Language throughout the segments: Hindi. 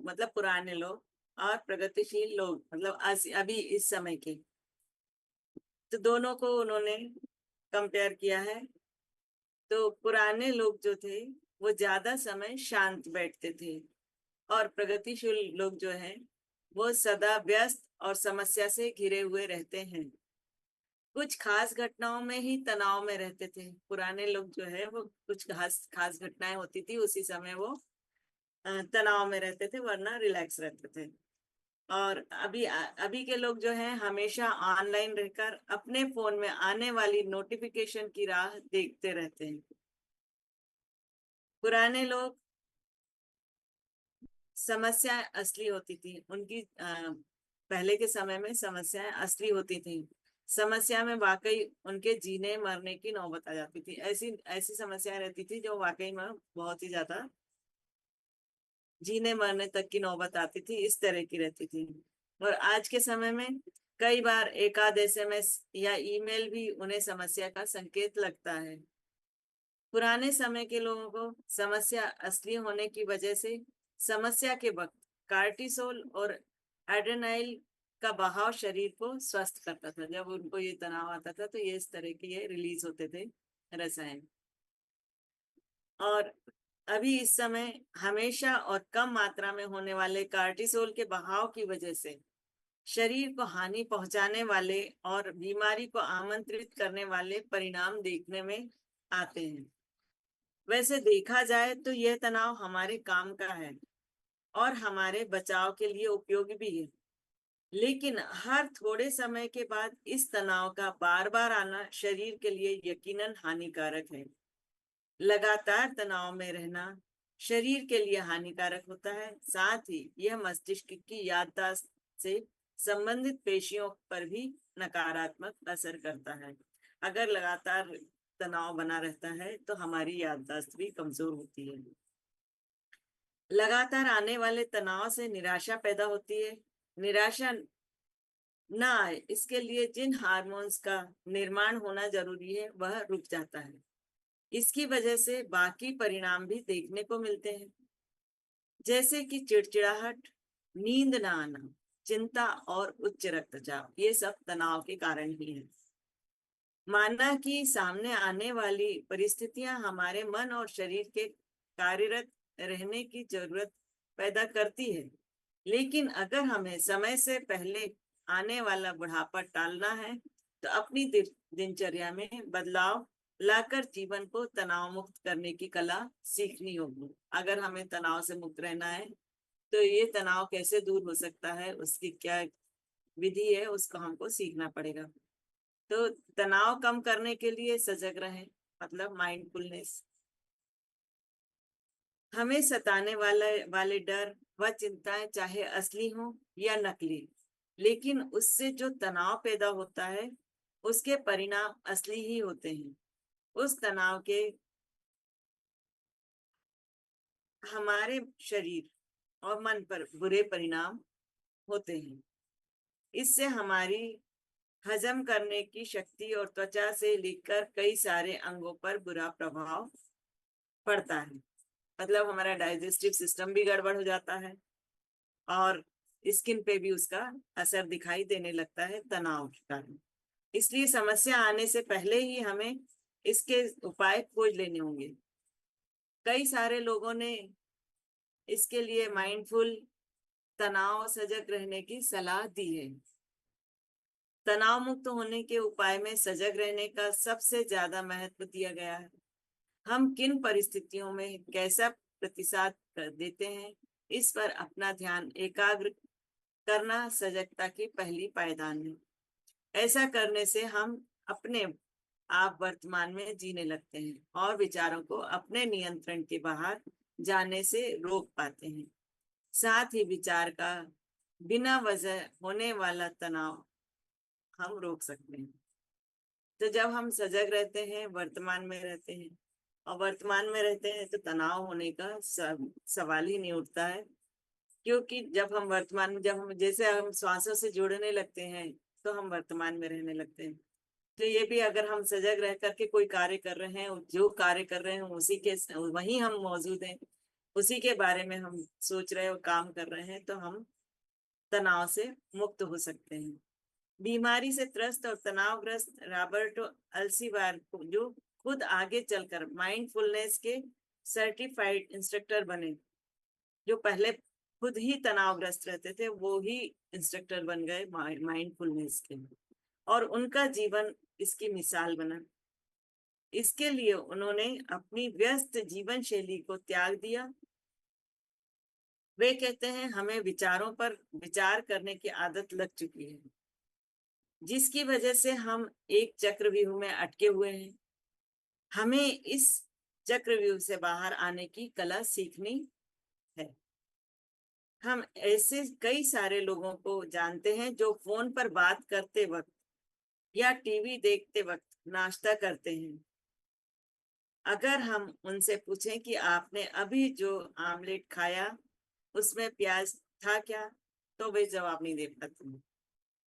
मतलब पुराने लोग और प्रगतिशील लोग मतलब अभी इस समय के, तो दोनों को उन्होंने कंपेयर किया है। तो पुराने लोग जो थे वो ज्यादा समय शांत बैठते थे, और प्रगतिशील लोग जो हैं वो सदा व्यस्त और समस्या से घिरे हुए रहते हैं। कुछ खास घटनाओं में ही तनाव में रहते थे। पुराने लोग जो है वो कुछ खास खास घटनाएं होती थी उसी समय वो तनाव में रहते थे, वरना रिलैक्स रहते थे। और अभी के लोग जो हैं हमेशा ऑनलाइन रहकर अपने फोन में आने वाली नोटिफिकेशन की राह देखते रहते हैं। पुराने लोग समस्याएं असली होती थी उनकी, पहले के समय में समस्याएं असली होती थी। समस्या में वाकई उनके जीने मरने की नौबत आ जाती थी। ऐसी ऐसी समस्याएं रहती थी जो वाकई में बहुत ही ज्यादा जीने मरने तक की नौबत आती थी, इस तरह की रहती थी। और आज के समय में कई बार एकाध एसएमएस या ईमेल भी उन्हें समस्या का संकेत लगता है। पुराने समय के लोगों को समस्या असली होने की वजह से समस्या के वक्त कार्टिसोल और एड्रेनाइल का बहाव शरीर को स्वस्थ करता था। जब उनको ये तनाव आता था तो ये इस तरह के ये रिलीज होते थे रसायन। और अभी इस समय हमेशा और कम मात्रा में होने वाले कार्टिसोल के बहाव की वजह से शरीर को हानि पहुंचाने वाले और बीमारी को आमंत्रित करने वाले परिणाम देखने में आते हैं। वैसे देखा जाए तो यह तनाव हमारे काम का है और हमारे बचाव के लिए उपयोगी भी है, लेकिन हर थोड़े समय के बाद इस तनाव का बार बार आना शरीर के लिए यकीनन हानिकारक है। लगातार तनाव में रहना शरीर के लिए हानिकारक होता है, साथ ही यह मस्तिष्क की याददाश्त से संबंधित पेशियों पर भी नकारात्मक असर करता है। अगर लगातार तनाव बना रहता है तो हमारी याददाश्त भी कमजोर होती है। लगातार आने वाले तनाव से निराशा पैदा होती है। निराशा ना आए इसके लिए जिन हार्मोन्स का निर्माण होना जरूरी है वह रुक जाता है। इसकी वजह से बाकी परिणाम भी देखने को मिलते हैं, जैसे कि चिड़चिड़ाहट, नींद ना आना, चिंता और उच्च रक्तचाप। ये सब तनाव के कारण ही है। माना कि सामने आने वाली परिस्थितियां हमारे मन और शरीर के कार्यरत रहने की जरूरत पैदा करती है, लेकिन अगर हमें समय से पहले आने वाला बुढ़ापा टालना है तो अपनी दिनचर्या में बदलाव लाकर जीवन को तनाव मुक्त करने की कला सीखनी होगी। अगर हमें तनाव से मुक्त रहना है तो ये तनाव कैसे दूर हो सकता है, उसकी क्या विधि है, उसको हमको सीखना पड़ेगा। तो तनाव कम करने के लिए सजग रहें, मतलब माइंडफुलनेस। हमें सताने वाले डर व चिंताएं चाहे असली हो या नकली, लेकिन उससे जो तनाव पैदा होता है उसके परिणाम असली ही होते हैं। उस तनाव के हमारे शरीर और मन पर बुरे परिणाम होते हैं। इससे हमारी हजम करने की शक्ति और त्वचा से लेकर कई सारे अंगों पर बुरा प्रभाव पड़ता है। मतलब हमारा डाइजेस्टिव सिस्टम भी गड़बड़ हो जाता है और स्किन पे भी उसका असर दिखाई देने लगता है तनाव के कारण। इसलिए समस्या आने से पहले ही हमें इसके उपाय खोज लेने होंगे। कई सारे लोगों ने इसके लिए माइंडफुल तनाव सजग रहने की सलाह दी है। तनाव मुक्त होने के उपाय में सजग रहने का सबसे ज्यादा महत्व दिया गया है। हम किन परिस्थितियों में कैसा प्रतिसाद कर देते हैं, इस पर अपना ध्यान एकाग्र करना सजगता की पहली पायदान है। ऐसा करने से हम अपने आप वर्तमान में जीने लगते हैं और विचारों को अपने नियंत्रण के बाहर जाने से रोक पाते हैं। साथ ही विचार का बिना वजह होने वाला तनाव हम रोक सकते हैं। तो जब हम सजग रहते हैं, वर्तमान में रहते हैं और वर्तमान में रहते हैं तो तनाव होने का सवाल ही नहीं उठता है। क्योंकि जब हम जैसे हम श्वासों से जुड़ने लगते हैं तो हम वर्तमान में रहने लगते हैं। तो ये भी अगर हम सजग रह करके कोई कार्य कर रहे हैं, जो कार्य कर रहे हैं उसी के वहीं हम मौजूद हैं, उसी के बारे में हम सोच रहे और काम कर रहे हैं, तो हम तनाव से मुक्त हो सकते हैं। बीमारी से त्रस्त और तनावग्रस्त रॉबर्टो अल्सीवार को, जो खुद आगे चलकर माइंडफुलनेस के सर्टिफाइड इंस्ट्रक्टर बने, जो पहले खुद ही तनावग्रस्त रहते थे, वो ही इंस्ट्रक्टर बन गए माइंडफुलनेस के, और उनका जीवन इसकी मिसाल बना। इसके लिए उन्होंने अपनी व्यस्त जीवन शैली को त्याग दिया। वे कहते हैं, हमें विचारों पर विचार करने की आदत लग चुकी है, जिसकी वजह से हम एक चक्रव्यूह में अटके हुए हैं। हमें इस चक्रव्यूह से बाहर आने की कला सीखनी है। हम ऐसे कई सारे लोगों को जानते हैं जो फोन पर बात करते वक्त या टीवी देखते वक्त नाश्ता करते हैं। अगर हम उनसे पूछें कि आपने अभी जो आमलेट खाया उसमें प्याज था क्या, तो वे जवाब नहीं दे पाते।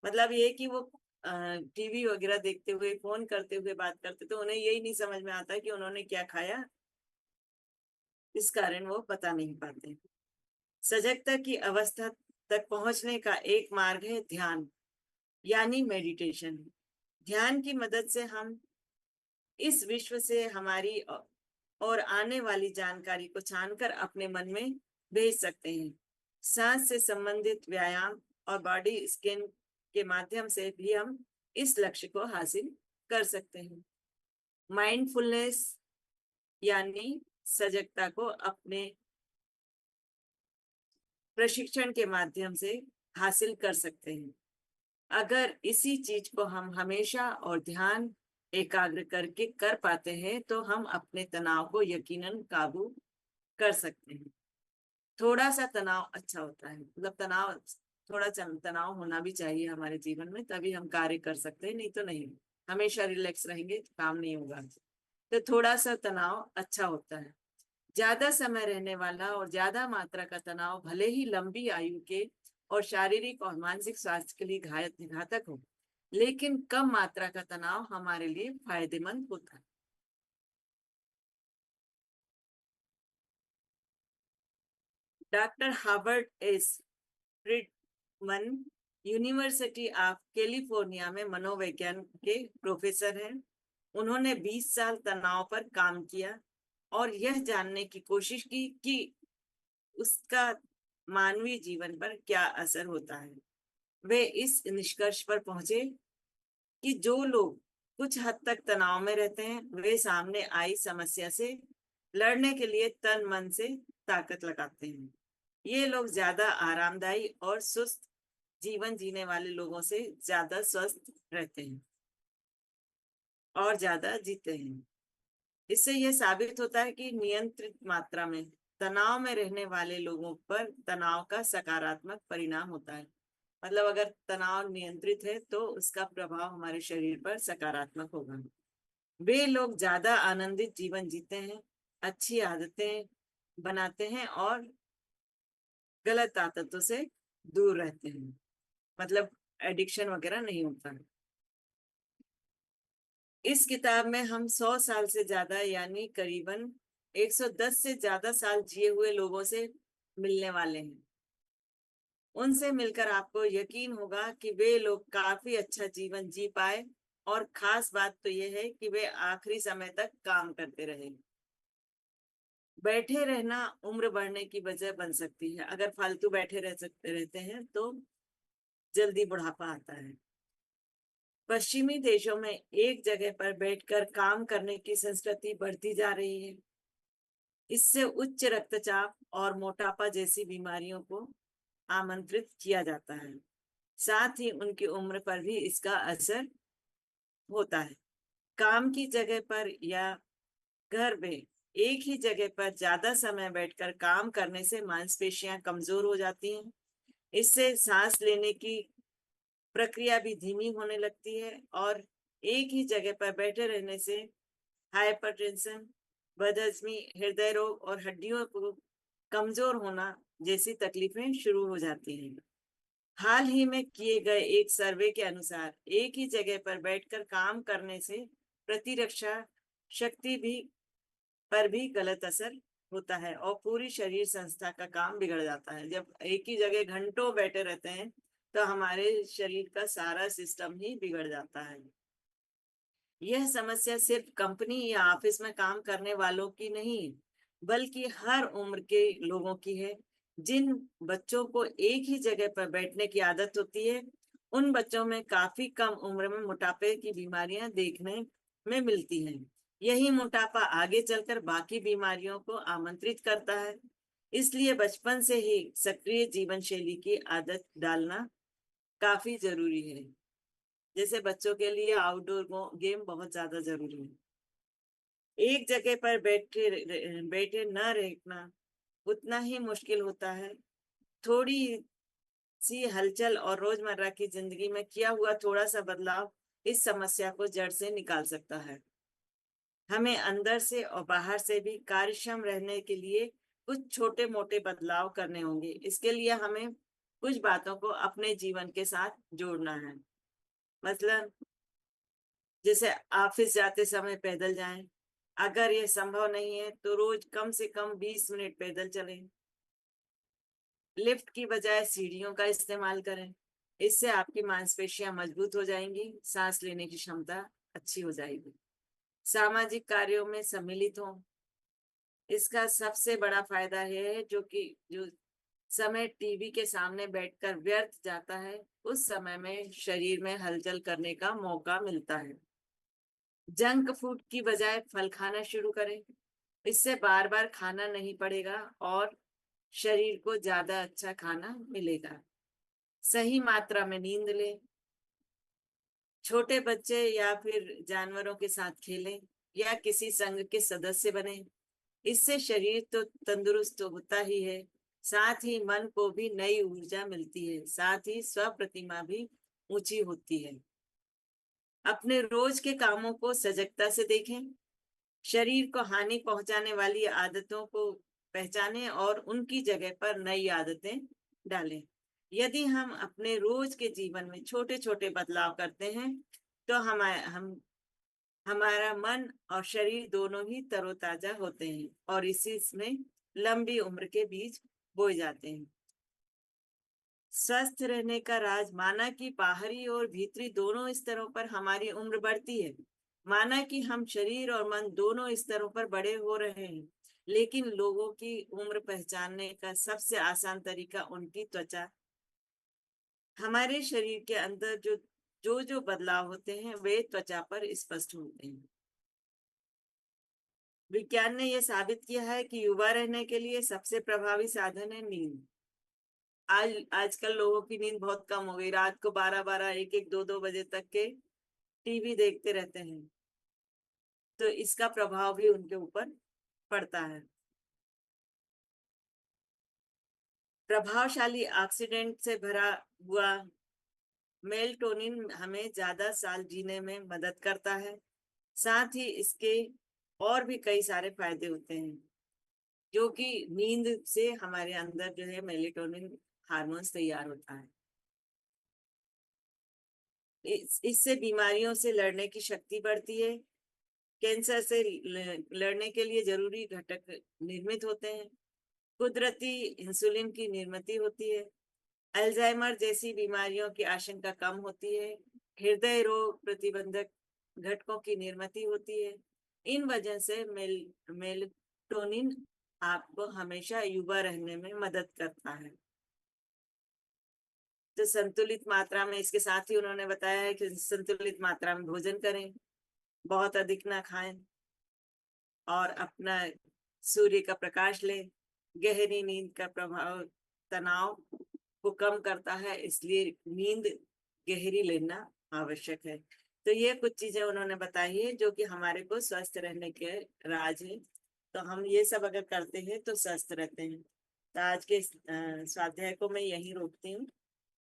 मतलब ये कि वो टीवी वगैरह देखते हुए, फोन करते हुए बात करते, तो उन्हें यही नहीं समझ में आता कि उन्होंने क्या खाया, इस कारण वो बता नहीं पाते। सजगता की अवस्था तक पहुंचने का एक मार्ग है ध्यान, यानी मेडिटेशन। ध्यान की मदद से हम इस विश्व से हमारी और आने वाली जानकारी को छानकर अपने मन में भेज सकते हैं। सांस से संबंधित व्यायाम और बॉडी स्कैन के माध्यम से भी हम इस लक्ष्य को हासिल कर सकते हैं। माइंडफुलनेस यानी सजगता को अपने प्रशिक्षण के माध्यम से हासिल कर सकते हैं। अगर इसी चीज को हम हमेशा और ध्यान एकाग्र करके कर पाते हैं, तो हम अपने तनाव को यकीनन काबू कर सकते हैं। थोड़ा सा तनाव अच्छा होता है, मतलब थोड़ा तनाव होना भी चाहिए हमारे जीवन में, तभी हम कार्य कर सकते हैं, नहीं तो नहीं। हमेशा रिलैक्स रहेंगे तो काम नहीं होगा। तो थोड़ा सा तनाव अच्छा होता है। ज्यादा समय रहने वाला और ज्यादा मात्रा का तनाव भले ही लंबी आयु के और शारीरिक और मानसिक स्वास्थ्य के लिए घातक हो, लेकिन कम मात्रा का तनाव हमारे लिए फायदेमंद होता है। Doctor Harvard S Friedman university of California में मनोविज्ञान के प्रोफेसर हैं। उन्होंने 20 साल तनाव पर काम किया और यह जानने की कोशिश की कि उसका मानवीय जीवन पर क्या असर होता है। वे इस निष्कर्ष पर पहुंचे कि जो लोग कुछ हद तक तनाव में रहते हैं, वे सामने आई समस्या से लड़ने के लिए तन मन से ताकत लगाते हैं। ये लोग ज्यादा आरामदायी और सुस्त जीवन जीने वाले लोगों से ज्यादा स्वस्थ रहते हैं और ज्यादा जीते हैं। इससे यह साबित होता है कि नियंत्रित मात्रा में तनाव में रहने वाले लोगों पर तनाव का सकारात्मक परिणाम होता है। मतलब अगर तनाव नियंत्रित है तो उसका प्रभाव हमारे शरीर पर सकारात्मक होगा। वे लोग ज्यादा आनंदित जीवन जीते हैं, अच्छी आदतें बनाते हैं और गलत आदतों से दूर रहते हैं। मतलब एडिक्शन वगैरह नहीं होता है। इस किताब में हम 100 साल से ज्यादा यानी करीबन 110 से ज्यादा साल जिए हुए लोगों से मिलने वाले हैं। उनसे मिलकर आपको यकीन होगा कि वे लोग काफी अच्छा जीवन जी पाए, और खास बात तो यह है कि वे आखिरी समय तक काम करते रहे। बैठे रहना उम्र बढ़ने की वजह बन सकती है। अगर फालतू बैठे रहते हैं तो जल्दी बुढ़ापा आता है। पश्चिमी देशों में एक जगह पर बैठकर काम करने की संस्कृति बढ़ती जा रही है। इससे उच्च रक्तचाप और मोटापा जैसी बीमारियों को आमंत्रित किया जाता है। साथ ही उनकी उम्र पर भी इसका असर होता है। काम की जगह पर या घर में एक ही जगह पर ज्यादा समय बैठकर काम करने से मांसपेशियां कमजोर हो जाती हैं। इससे सांस लेने की प्रक्रिया भी धीमी होने लगती है, और एक ही जगह पर बैठे रहने से हाइपरटेंशन, बदहजमी, हृदय रोग और हड्डियों को कमजोर होना जैसी तकलीफें शुरू हो जाती हैं। हाल ही में किए गए एक सर्वे के अनुसार एक ही जगह पर बैठकर काम करने से प्रतिरक्षा शक्ति भी पर भी गलत असर होता है और पूरी शरीर संस्था का काम बिगड़ जाता है। जब एक ही जगह घंटों बैठे रहते हैं तो हमारे शरीर का सारा सिस्टम ही बिगड़ जाता है। यह समस्या सिर्फ कंपनी या ऑफिस में काम करने वालों की नहीं, बल्कि हर उम्र के लोगों की है। जिन बच्चों को एक ही जगह पर बैठने की आदत होती है, उन बच्चों में काफी कम उम्र में मोटापे की बीमारियां देखने में मिलती हैं। यही मोटापा आगे चलकर बाकी बीमारियों को आमंत्रित करता है। इसलिए बचपन से ही सक्रिय जीवन शैली की आदत डालना काफी जरूरी है। जैसे बच्चों के लिए आउटडोर गेम बहुत ज्यादा जरूरी है। एक जगह पर बैठे न रहना उतना ही मुश्किल होता है। थोड़ी सी हलचल और रोजमर्रा की जिंदगी में किया हुआ थोड़ा सा बदलाव इस समस्या को जड़ से निकाल सकता है। हमें अंदर से और बाहर से भी कार्यक्षम रहने के लिए कुछ छोटे मोटे बदलाव करने होंगे। इसके लिए हमें कुछ बातों को अपने जीवन के साथ जोड़ना है। मतलब जैसे ऑफिस जाते समय पैदल जाएं। अगर यह संभव नहीं है तो रोज कम से कम 20 मिनट पैदल चलें। लिफ्ट की बजाय सीढ़ियों का इस्तेमाल करें। इससे आपकी मांसपेशियां मजबूत हो जाएंगी, सांस लेने की क्षमता अच्छी हो जाएगी। सामाजिक कार्यों में सम्मिलित हों। इसका सबसे बड़ा फायदा यह है जो समय टीवी के सामने बैठकर व्यर्थ जाता है, उस समय में शरीर में हलचल करने का मौका मिलता है। जंक फूड की बजाय फल खाना शुरू करें। इससे बार बार खाना नहीं पड़ेगा और शरीर को ज्यादा अच्छा खाना मिलेगा। सही मात्रा में नींद लें। छोटे बच्चे या फिर जानवरों के साथ खेलें या किसी संघ के सदस्य बने। इससे शरीर तो तंदुरुस्त होता ही है, साथ ही मन को भी नई ऊर्जा मिलती है, साथ ही स्व प्रतिमा भी ऊंची होती है। अपने रोज के कामों को सजगता से देखें। शरीर को हानि पहुंचाने वाली आदतों को पहचानें और उनकी जगह पर नई आदतें डालें। यदि हम अपने रोज के जीवन में छोटे छोटे बदलाव करते हैं तो हमारा मन और शरीर दोनों ही तरोताजा होते हैं और इसी में लंबी उम्र के बीज बोए जाते हैं। स्वस्थ रहने का राज माना कि बाहरी और भीतरी दोनों स्तरों पर हमारी उम्र बढ़ती है। माना कि हम शरीर और मन दोनों स्तरों पर बड़े हो रहे हैं, लेकिन लोगों की उम्र पहचानने का सबसे आसान तरीका उनकी त्वचा। हमारे शरीर के अंदर जो बदलाव होते हैं वे त्वचा पर स्पष्ट होते हैं। विज्ञान ने यह साबित किया है कि युवा रहने के लिए सबसे प्रभावी साधन है नींद। आजकल लोगों की नींद बहुत कम हो गई। रात को 12-12, 1-1, 2-2 बजे तक के टीवी देखते रहते हैं, तो इसका प्रभाव भी उनके ऊपर पड़ता है। प्रभावशाली ऑक्सीडेंट से भरा हुआ मेलाटोनिन हमें ज्यादा साल जीने में मदद करता है। साथ ही इसके और भी कई सारे फायदे होते हैं, जो कि नींद से हमारे अंदर जो है मेलाटोनिन हार्मोन्स तैयार होता है। इससे बीमारियों से लड़ने की शक्ति बढ़ती है। कैंसर से लड़ने के लिए जरूरी घटक निर्मित होते हैं। कुदरती इंसुलिन की निर्मित होती है। अल्जाइमर जैसी बीमारियों की आशंका कम होती है। हृदय रोग प्रतिबंधक घटकों की निर्मित होती है। इन वजह से मेलाटोनिन आपको हमेशा युवा रहने में मदद करता है। तो संतुलित मात्रा में, इसके साथ ही उन्होंने बताया है कि संतुलित मात्रा में भोजन करें, बहुत अधिक ना खाएं और अपना सूर्य का प्रकाश लें। गहरी नींद का प्रभाव तनाव को कम करता है, इसलिए नींद गहरी लेना आवश्यक है। तो ये कुछ चीजें उन्होंने बताई है जो कि हमारे को स्वस्थ रहने के राज है। तो हम ये सब अगर करते हैं तो स्वस्थ रहते हैं। तो आज के स्वाध्याय को मैं यहीं रोकती हूँ।